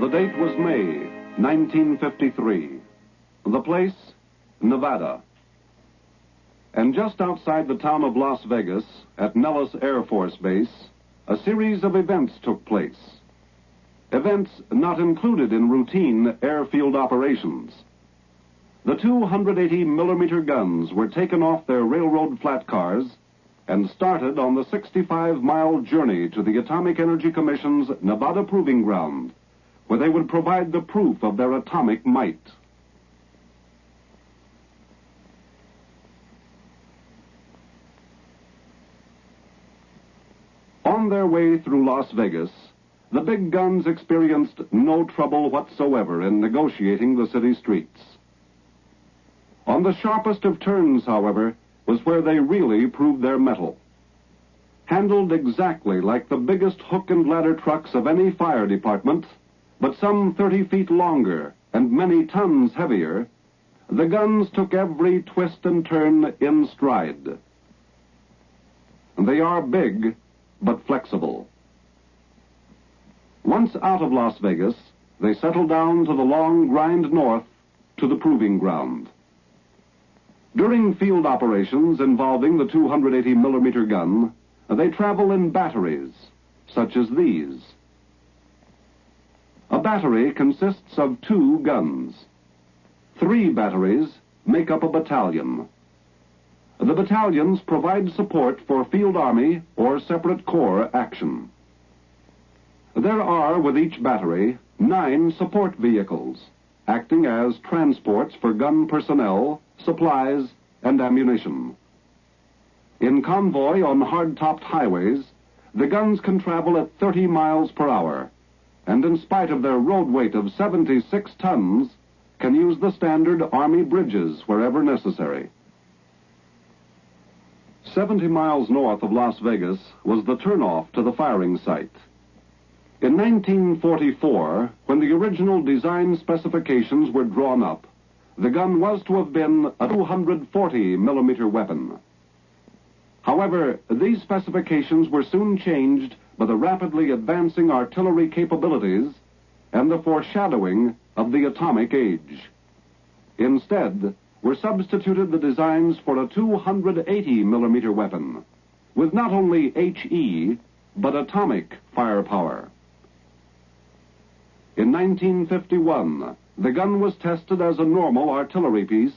The date was May 1953. The place, Nevada. And just outside the town of Las Vegas, at Nellis Air Force Base, a series of events took place. Events not included in routine airfield operations. The 280-millimeter guns were taken off their railroad flat cars and started on the 65-mile journey to the Atomic Energy Commission's Nevada Proving Ground, where they would provide the proof of their atomic might. On their way through Las Vegas, the big guns experienced no trouble whatsoever in negotiating the city streets. On the sharpest of turns, however, was where they really proved their mettle. Handled exactly like the biggest hook and ladder trucks of any fire department, but some 30 feet longer and many tons heavier, the guns took every twist and turn in stride. They are big, but flexible. Once out of Las Vegas, they settled down to the long grind north to the Proving Ground. During field operations involving the 280-millimeter gun, they travel in batteries, such as these. A battery consists of 2 guns. 3 batteries make up a battalion. The battalions provide support for field army or separate corps action. There are, with each battery, 9 support vehicles, acting as transports for gun personnel, supplies, and ammunition. In convoy on hard-topped highways, the guns can travel at 30 miles per hour, and in spite of their road weight of 76 tons, can use the standard Army bridges wherever necessary. 70 miles north of Las Vegas was the turnoff to the firing site. In 1944, when the original design specifications were drawn up, the gun was to have been a 240-millimeter weapon. However, these specifications were soon changed by the rapidly advancing artillery capabilities and the foreshadowing of the atomic age. Instead, were substituted the designs for a 280-millimeter weapon, with not only HE, but atomic firepower. In 1951, the gun was tested as a normal artillery piece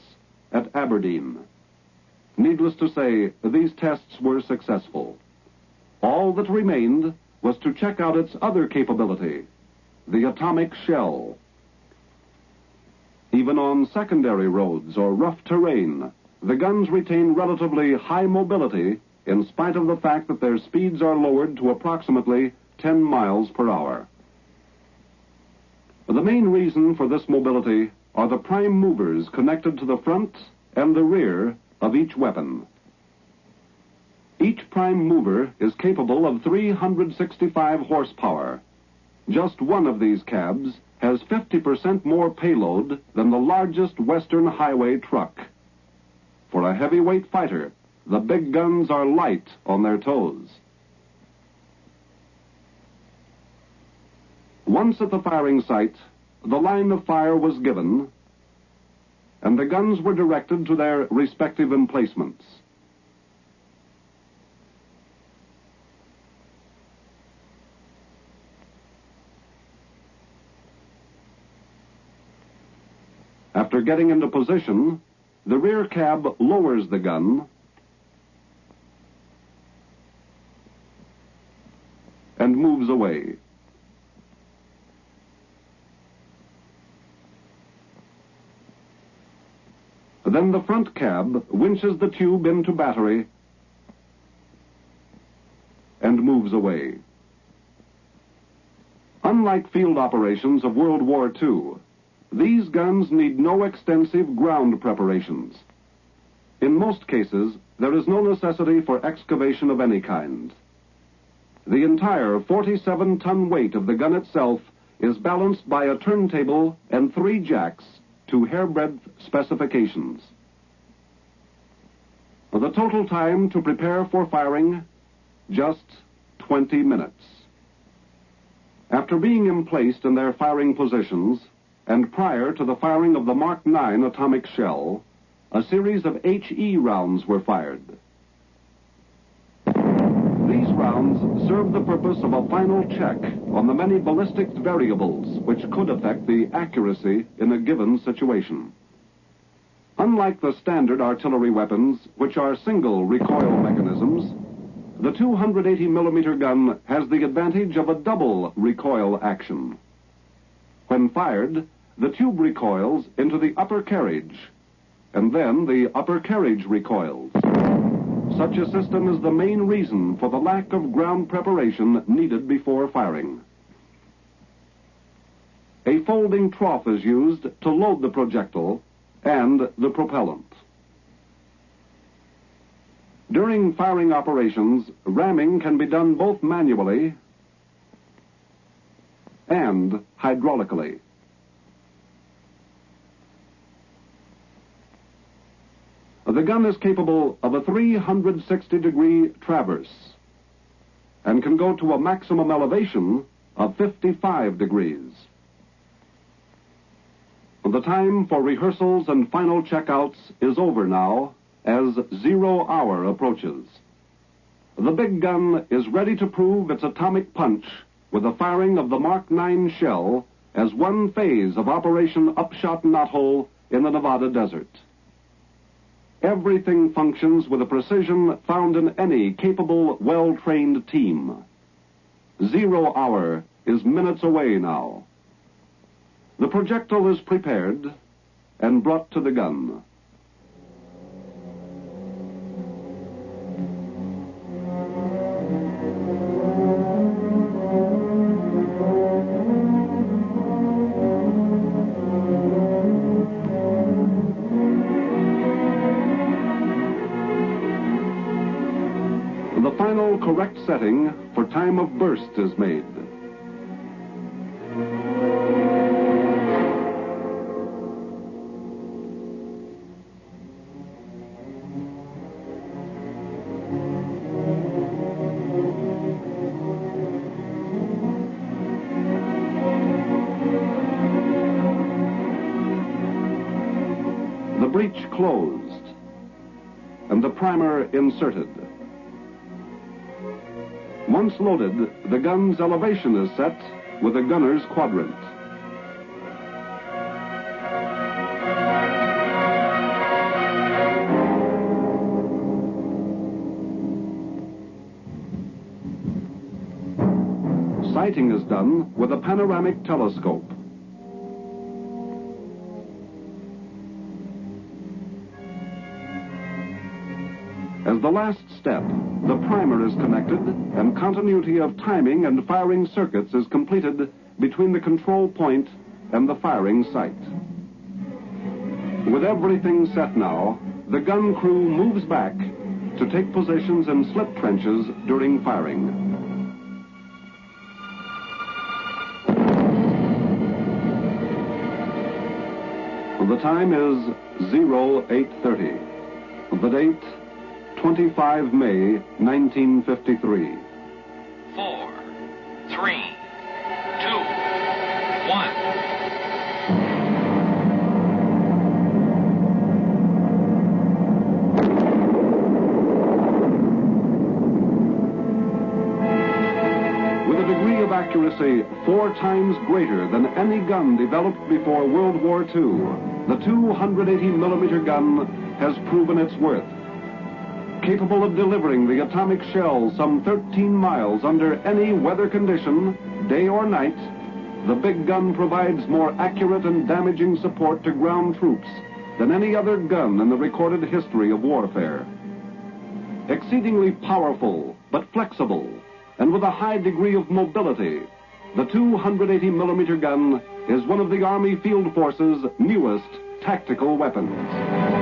at Aberdeen. Needless to say, these tests were successful. All that remained was to check out its other capability, the atomic shell. Even on secondary roads or rough terrain, the guns retain relatively high mobility in spite of the fact that their speeds are lowered to approximately 10 miles per hour. The main reason for this mobility are the prime movers connected to the front and the rear of each weapon. Each prime mover is capable of 365 horsepower. Just one of these cabs has 50% more payload than the largest Western highway truck. For a heavyweight fighter, the big guns are light on their toes. Once at the firing site, the line of fire was given, and the guns were directed to their respective emplacements. After getting into position, the rear cab lowers the gun and moves away. Then the front cab winches the tube into battery and moves away. Unlike field operations of World War II, these guns need no extensive ground preparations. In most cases, there is no necessity for excavation of any kind. The entire 47-ton weight of the gun itself is balanced by a turntable and 3 jacks to hairbreadth specifications. The total time to prepare for firing, just 20 minutes. After being emplaced in their firing positions, and prior to the firing of the Mark IX atomic shell, a series of HE rounds were fired. These rounds served the purpose of a final check on the many ballistics variables which could affect the accuracy in a given situation. Unlike the standard artillery weapons, which are single recoil mechanisms, the 280 millimeter gun has the advantage of a double recoil action. When fired, the tube recoils into the upper carriage, and then the upper carriage recoils. Such a system is the main reason for the lack of ground preparation needed before firing. A folding trough is used to load the projectile and the propellant. During firing operations, ramming can be done both manually and hydraulically. The gun is capable of a 360-degree traverse and can go to a maximum elevation of 55 degrees. The time for rehearsals and final checkouts is over now as 0 hour approaches. The big gun is ready to prove its atomic punch with the firing of the Mark IX shell as one phase of Operation Upshot Knothole in the Nevada desert. Everything functions with a precision found in any capable, well-trained team. 0 hour is minutes away now. The projectile is prepared and brought to the gun. The final correct setting for time of burst is made. The breech closed and the primer inserted. Once loaded, the gun's elevation is set with a gunner's quadrant. Sighting is done with a panoramic telescope. As the last step, the primer is connected and continuity of timing and firing circuits is completed between the control point and the firing site. With everything set now, the gun crew moves back to take positions in slip trenches during firing. The time is 0830. The date, 25 May, 1953. 4, 3, 2, 1. With a degree of accuracy 4 times greater than any gun developed before World War II, the 280 millimeter gun has proven its worth. Capable of delivering the atomic shell some 13 miles under any weather condition, day or night, the big gun provides more accurate and damaging support to ground troops than any other gun in the recorded history of warfare. Exceedingly powerful, but flexible, and with a high degree of mobility, the 280 millimeter gun is one of the Army Field Force's newest tactical weapons.